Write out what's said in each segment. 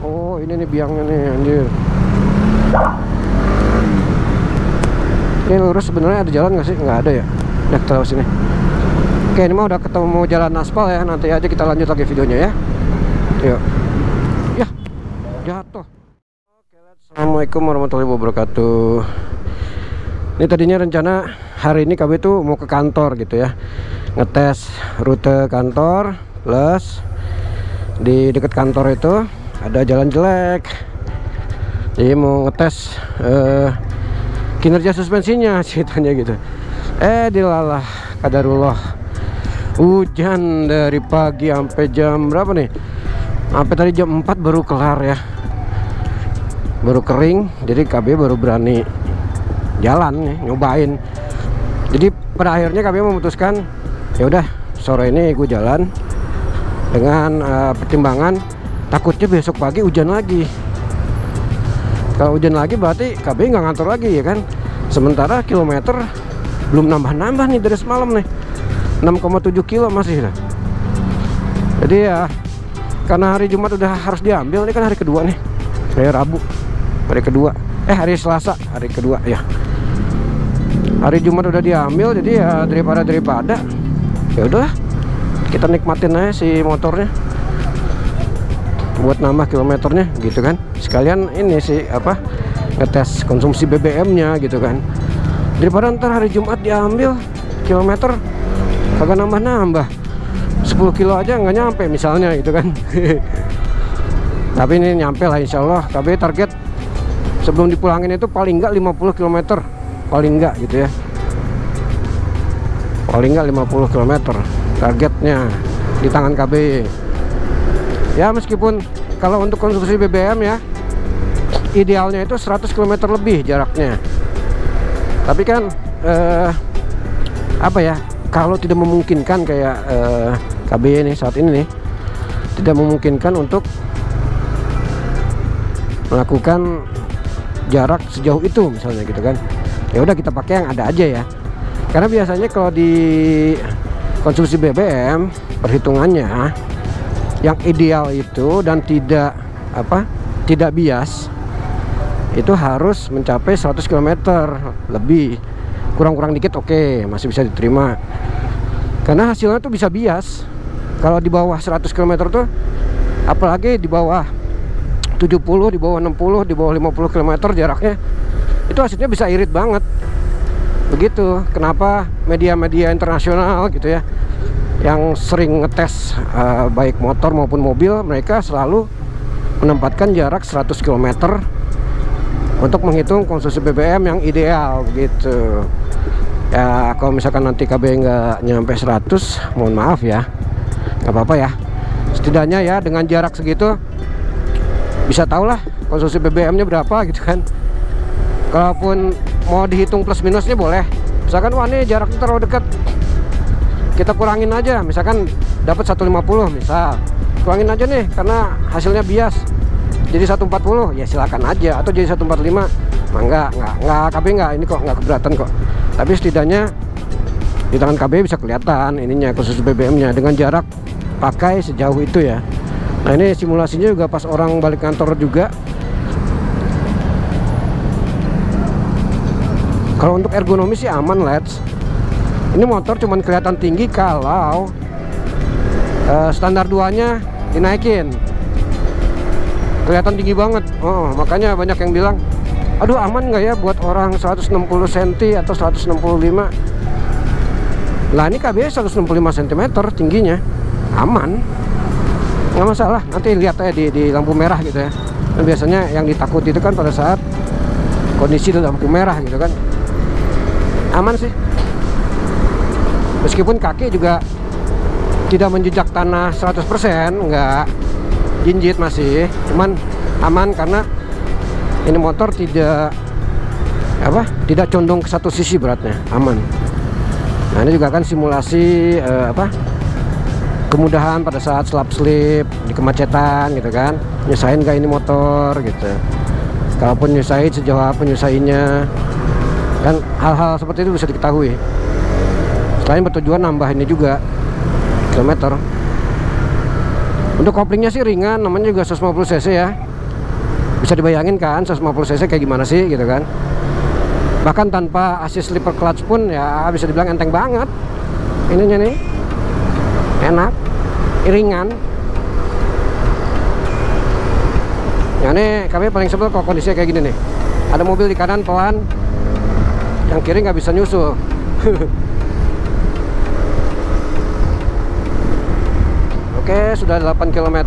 Oh ini nih biangnya nih anjir. Ini lurus sebenarnya ada jalan nggak sih? Nggak ada ya. Nah kita lewat sini. Oke ini mah udah ketemu jalan aspal ya. Nanti aja kita lanjut lagi videonya ya. Yuk. Ya jatuh. Oke, assalamualaikum warahmatullahi wabarakatuh. Ini tadinya rencana hari ini kami tuh mau ke kantor gitu ya, ngetes rute kantor. Plus di dekat kantor itu ada jalan jelek, jadi mau ngetes kinerja suspensinya ceritanya gitu. Dilalah kadarullah, hujan dari pagi sampai jam berapa nih, sampai tadi jam 4 baru kelar ya, baru kering. Jadi KB baru berani jalan nih, nyobain. Jadi pada akhirnya KB memutuskan ya udah sore ini gue jalan dengan pertimbangan takutnya besok pagi hujan lagi. Kalau hujan lagi berarti KB nggak ngantor lagi ya kan. Sementara kilometer belum nambah-nambah nih dari semalam nih, 6,7 kilo masih. Jadi ya karena hari Jumat udah harus diambil, ini kan hari kedua nih, hari Rabu hari kedua, hari Selasa hari kedua ya. Hari Jumat udah diambil, jadi ya daripada ya udahlah kita nikmatin aja si motornya buat nambah kilometernya gitu kan. Sekalian ini sih apa, ngetes konsumsi BBM-nya gitu kan. Daripada ntar hari Jumat diambil kilometer kagak nambah-nambah, 10 kilo aja nggak nyampe misalnya gitu kan. Tapi ini nyampe lah insya Allah. KB target sebelum dipulangin itu paling nggak 50 km, paling nggak gitu ya, paling nggak 50 km targetnya di tangan KB ya. Meskipun kalau untuk konsumsi BBM ya idealnya itu 100 km lebih jaraknya, tapi kan apa ya, kalau tidak memungkinkan kayak KB ini saat ini nih, tidak memungkinkan untuk melakukan jarak sejauh itu misalnya gitu kan, ya udah kita pakai yang ada aja ya. Karena biasanya kalau di konsumsi BBM perhitungannya yang ideal itu dan tidak bias itu harus mencapai 100 km lebih. Kurang-kurang dikit oke, masih bisa diterima karena hasilnya tuh bisa bias. Kalau di bawah 100 km tuh, apalagi di bawah 70, di bawah 60, di bawah 50 km jaraknya, itu hasilnya bisa irit banget. Begitu kenapa media-media internasional gitu ya, yang sering ngetes baik motor maupun mobil, mereka selalu menempatkan jarak 100 km untuk menghitung konsumsi BBM yang ideal gitu ya. Kalau misalkan nanti KB nggak nyampe 100, mohon maaf ya, nggak apa-apa ya. Setidaknya ya dengan jarak segitu bisa tahu lah konsumsi BBM-nya berapa gitu kan. Kalaupun mau dihitung plus minusnya boleh, misalkan wah ini jaraknya terlalu dekat, kita kurangin aja, misalkan dapat 150 misal, kurangin aja nih karena hasilnya bias jadi 140, ya silakan aja. Atau jadi 145, nah enggak KB enggak, ini kok enggak keberatan kok. Tapi setidaknya di tangan KB bisa kelihatan ininya konsumsi BBM-nya dengan jarak pakai sejauh itu ya. Nah ini simulasinya juga pas orang balik kantor juga. Kalau untuk ergonomi sih aman, Let's. Ini motor cuman kelihatan tinggi kalau standar 2-nya dinaikin. Kelihatan tinggi banget. Makanya banyak yang bilang, aduh aman nggak ya buat orang 160 cm atau 165. Lah ini KB 165 cm tingginya, aman, nggak masalah. Nanti lihat aja di lampu merah gitu ya. Dan biasanya yang ditakuti itu kan pada saat kondisi lampu merah gitu kan. Aman sih. Meskipun kaki juga tidak menjejak tanah 100%, enggak, jinjit masih, cuman aman karena ini motor tidak condong ke satu sisi beratnya, aman. Nah ini juga kan simulasi kemudahan pada saat slap slip di kemacetan gitu kan, nyusahin gak ini motor gitu. Kalaupun nyusahin sejauh apa nyusahinnya kan, hal-hal seperti itu bisa diketahui. Selain bertujuan nambah ini juga kilometer. Untuk koplingnya sih ringan, namanya juga 150 cc ya. Bisa dibayangin kan 150 cc kayak gimana sih gitu kan. Bahkan tanpa assist slipper clutch pun ya bisa dibilang enteng banget. Ininya nih enak, ringan. Ya nih kami paling sebel kalau kondisinya kayak gini nih. Ada mobil di kanan pelan, yang kiri nggak bisa nyusul. Oke, sudah 8 km.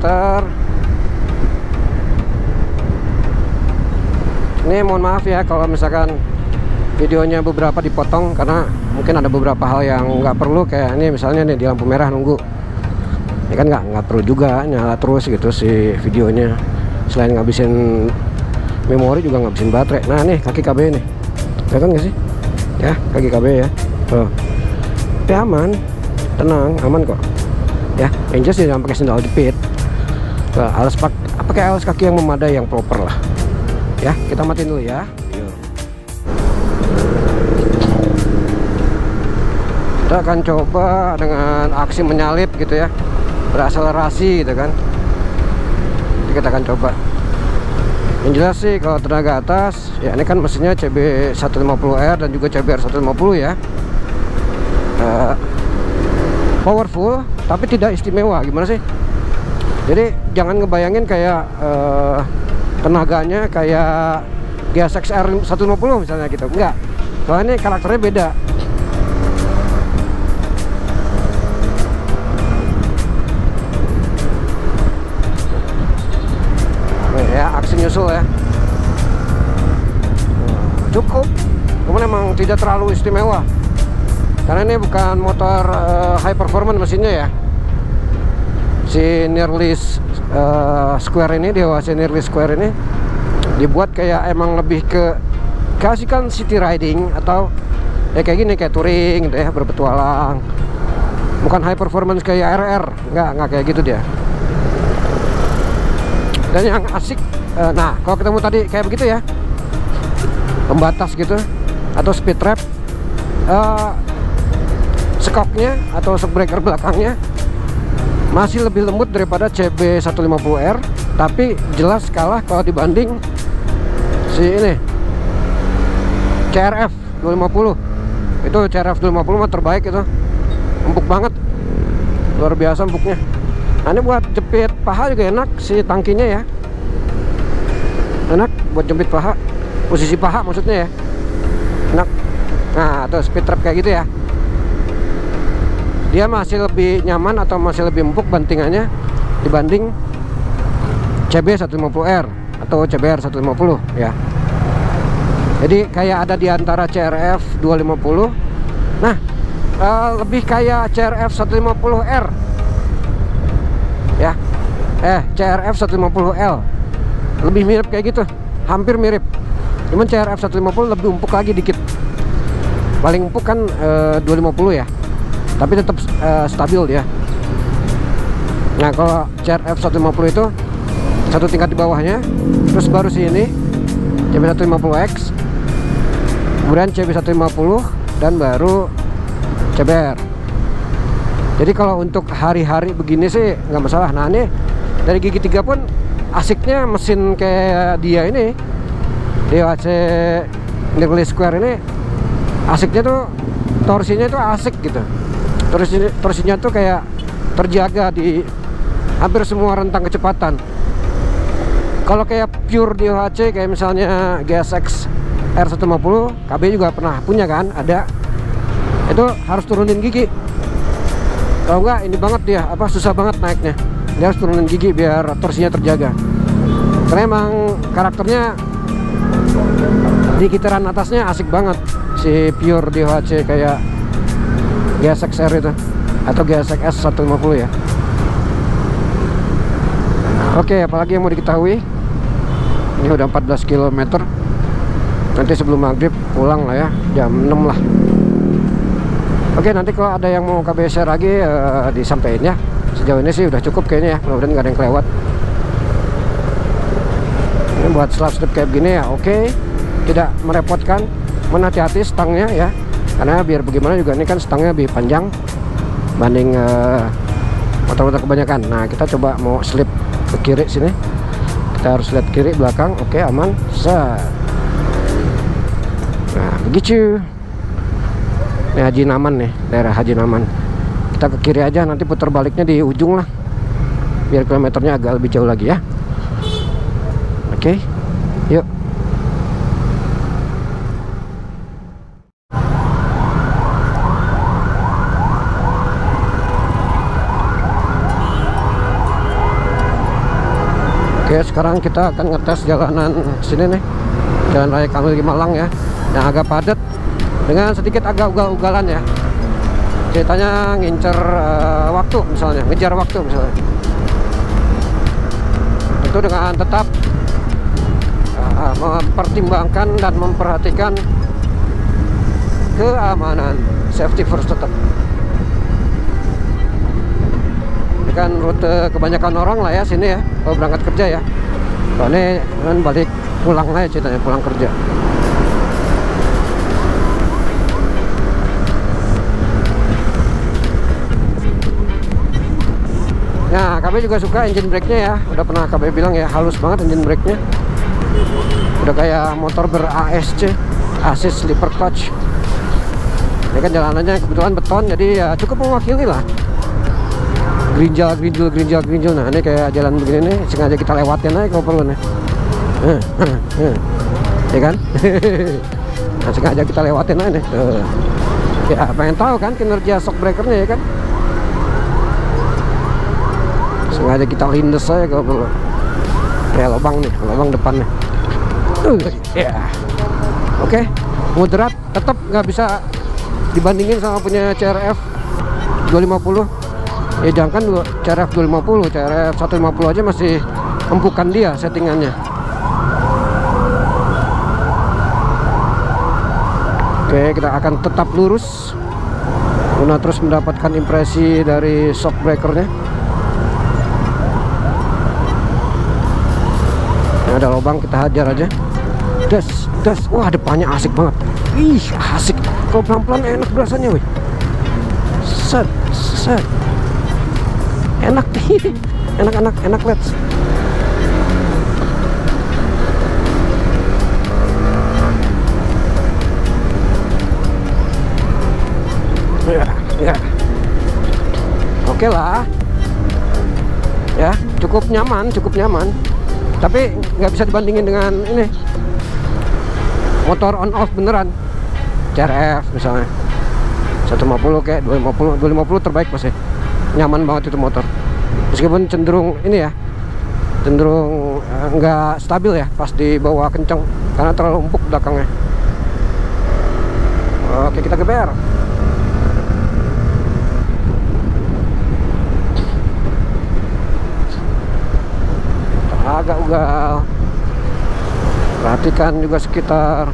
Ini mohon maaf ya kalau misalkan videonya beberapa dipotong, karena mungkin ada beberapa hal yang nggak perlu, kayak ini misalnya nih di lampu merah nunggu. Ini kan nggak perlu juga nyala terus gitu si videonya. Selain ngabisin memori juga ngabisin baterai. Nah nih kaki KB nih, kelihatan nggak sih? Ya kaki KB ya. Tuh. Tapi aman, tenang, aman kok. Ya, yang jelas jangan pakai sendal jepit. Pakai alas kaki yang memadai, yang proper lah. Ya, kita matiin dulu ya. Yuk. Kita akan coba dengan aksi menyalip gitu ya, berakselerasi gitu kan. Jadi kita akan coba. Yang jelas sih kalau tenaga atas, ya ini kan mesinnya CB150R dan juga CBR150 ya. Powerful tapi tidak istimewa. Gimana sih? Jadi jangan ngebayangin kayak tenaganya kayak GSX R150 misalnya gitu. Enggak. Soalnya ini karakternya beda. Ya, aksi nyusul ya. Cukup. Cuman emang tidak terlalu istimewa. Karena ini bukan motor high performance mesinnya ya. Si Nearlist Square ini, DHC Nearlist Square ini dibuat kayak emang lebih ke kasihkan city riding atau ya kayak gini, kayak touring gitu ya, berpetualang. Bukan high performance kayak RR, nggak kayak gitu dia. Dan yang asik, nah kalau ketemu tadi kayak begitu ya, pembatas gitu atau speed trap, skoknya atau shock breaker belakangnya masih lebih lembut daripada CB150R, tapi jelas kalah kalau dibanding si ini CRF 250. Itu CRF 250 mah terbaik, itu empuk banget, luar biasa empuknya. Nah ini buat jepit paha juga enak, si tangkinya ya enak buat jepit paha, posisi paha maksudnya ya, enak. Nah tuh speed trap kayak gitu ya, dia masih lebih nyaman atau masih lebih empuk bantingannya dibanding CB150R atau CBR150 ya. Jadi kayak ada di antara CRF 250, nah lebih kayak CRF 150R ya, CRF 150L lebih mirip kayak gitu, hampir mirip. Cuman CRF 150 lebih empuk lagi dikit, paling empuk kan 250 ya, tapi tetap stabil dia. Nah kalau CRF 150 itu satu tingkat di bawahnya, terus baru si ini CB150X, kemudian CB150 dan baru CBR. Jadi kalau untuk hari-hari begini sih nggak masalah. Nah ini dari gigi 3 pun asiknya mesin kayak dia ini, DHC Nearlist Square ini, asiknya tuh torsinya tuh asik gitu. Torsinya tuh kayak terjaga di hampir semua rentang kecepatan. Kalau kayak pure DHC kayak misalnya GSX R150, KB juga pernah punya kan, ada. Itu harus turunin gigi. Kalau enggak ini banget dia, susah banget naiknya. Dia harus turunin gigi biar torsinya terjaga. Karena emang karakternya di kitaran atasnya asik banget si pure DHC kayak GSX-R itu atau GSX S150 ya. Oke, apalagi yang mau diketahui? Ini udah 14 km. Nanti sebelum maghrib pulang lah ya, jam 6 lah. Oke, nanti kalau ada yang mau KB share lagi disampaikan ya. Sejauh ini sih udah cukup kayaknya ya, mudah-mudahan nggak ada yang kelewat. Ini buat slap strip kayak gini ya, oke. Tidak merepotkan, hati-hati stangnya ya. Karena biar bagaimana juga ini kan stangnya lebih panjang banding motor-motor kebanyakan. Nah, kita coba mau slip ke kiri sini. Kita harus lihat kiri belakang. Oke, aman. Set. Nah, begitu. Ini Haji Naman nih, daerah Haji Naman. Kita ke kiri aja, nanti putar baliknya di ujung lah, biar kilometernya agak lebih jauh lagi ya. Oke, yuk. Oke, sekarang kita akan ngetes jalanan sini nih, Jalan Raya Kangli Malang ya, yang agak padat dengan sedikit agak ugal-ugalan ya. Ceritanya ngincer waktu misalnya, ngejar waktu misalnya. Itu dengan tetap mempertimbangkan dan memperhatikan keamanan, safety first tetap. Ini kan rute kebanyakan orang lah ya sini ya, kalau berangkat kerja ya. Kalau ini kan balik pulang lah ya ceritanya, pulang kerja. Nah, KB juga suka engine brake-nya ya. Udah pernah KB bilang ya, halus banget engine brake-nya. Udah kayak motor ber-ASC, assist slipper clutch. Ini kan jalanannya kebetulan beton, jadi ya cukup mewakili lah. Gerinjal. Nah, ini kayak jalan begini nih, sengaja kita lewatin aja kalau perlu nih. Ya kan? Nah, sengaja kita lewatin aja nih. Ya, pengen tahu kan kinerja shock breaker-nya ya kan? Sengaja kita lindes saya kalau perlu. Ya, lubang nih, lubang depan nih. Ya. Oke, moderat, tetap nggak bisa dibandingin sama punya CRF 250. Ya jangan kan CRF 250, CRF 150 aja masih empukan dia settingannya. Oke, kita akan tetap lurus guna terus mendapatkan impresi dari shock breakernya. Ini ada lubang, kita hajar aja. Das. Wah, depannya asik banget. Ih, asik. Kalau pelan-pelan enak berasanya, wih. Set. Enak nih. Enak, let's. Ya. Oke lah. Ya, cukup nyaman. Tapi nggak bisa dibandingin dengan ini motor on off beneran, CRF misalnya 150 kayak 250 terbaik pasti. Nyaman banget itu motor, meskipun cenderung ini ya, cenderung nggak stabil ya pas dibawa kenceng karena terlalu empuk belakangnya. Oke, kita geber. Agak ugal, perhatikan juga sekitar.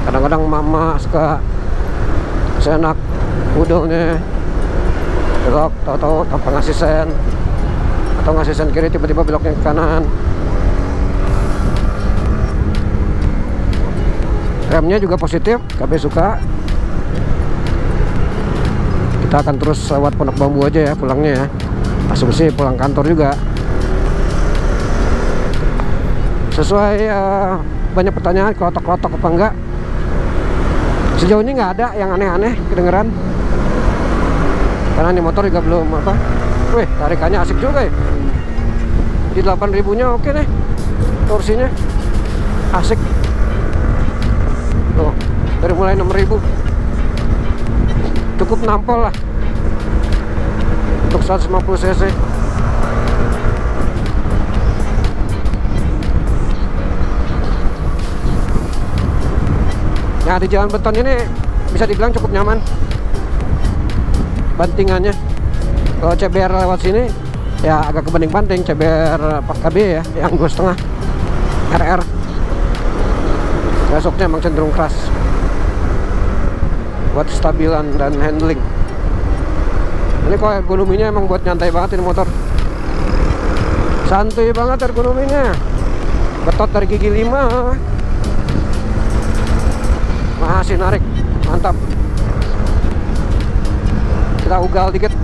Kadang-kadang mama suka senak udelnya belok, tahu-tahu tanpa ngasih sen, atau ngasih sen kiri tiba-tiba beloknya ke kanan. Remnya juga positif, KB suka. Kita akan terus lewat Pondok Bambu aja ya pulangnya ya, asumsi pulang kantor juga. Sesuai banyak pertanyaan kelotok-kelotok apa enggak, sejauh ini nggak ada yang aneh-aneh kedengeran, karena ini motor juga belum apa. Wih, tarikannya asik juga ya, di 8.000 nya oke nih, torsinya asik tuh, dari mulai 6.000 cukup nampol lah untuk 150 cc. Nah, di jalan beton ini bisa dibilang cukup nyaman bantingannya. Kalau CBR lewat sini ya agak kebanting-banting. CBR 4KB ya, yang 2,5 RR besoknya emang cenderung keras buat stabilan dan handling. Ini kalau ergonominya emang buat nyantai banget ini motor, santuy banget ergonominya. Betot dari gigi 5 masih narik, mantap. Kita ugal dikit.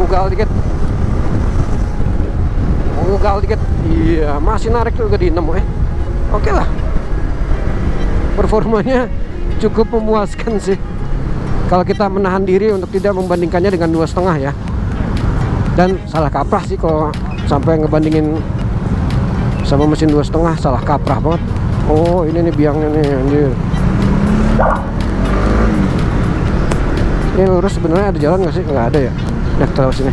ugal dikit. Iya, masih narik juga di 6 Oke lah. Performanya cukup memuaskan sih. Kalau kita menahan diri untuk tidak membandingkannya dengan 2,5 ya. Dan salah kaprah sih kalau sampai ngebandingin sama mesin 2,5, salah kaprah banget. Oh, ini nih biangnya nih, anjir. Ini lurus sebenarnya ada jalan nggak sih? Nggak ada ya. Nah, kita lewat sini.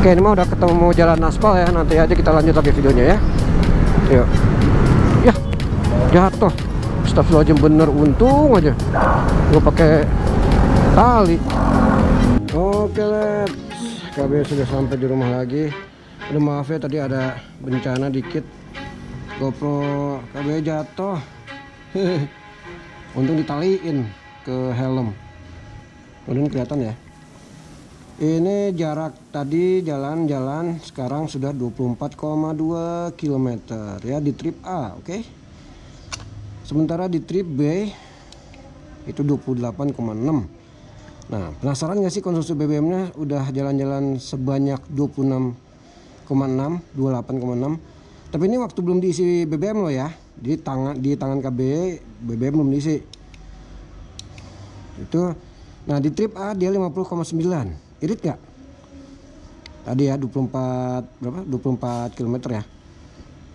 Oke, ini mah udah ketemu jalan aspal ya. Nanti aja kita lanjut lagi videonya ya. Yuk. Ya, jatuh. Astagfirullahaladzim, bener, untung aja gue pakai tali. Oke, let's. KB sudah sampai di rumah lagi. Aduh, maaf ya tadi ada bencana dikit. GoPro KB jatuh. Untung ditaliin ke helm. Udah kelihatan ya. Ini jarak tadi jalan-jalan sekarang sudah 24,2 km ya di trip A, oke. Sementara di trip B itu 28,6. Nah, penasaran nggak sih konsumsi BBM-nya udah jalan-jalan sebanyak 26,6, 28,6. Tapi ini waktu belum diisi BBM loh ya. Di tangan KB BBM belum diisi. Itu. Nah, di trip A dia 50,9. Irit gak? Tadi ya 24 km ya.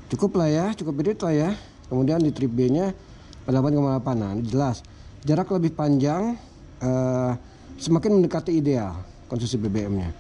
Cukup lah ya, cukup irit lah ya. Kemudian di trip B nya 8,8. Nah, jelas jarak lebih panjang, semakin mendekati ideal konsumsi BBM nya.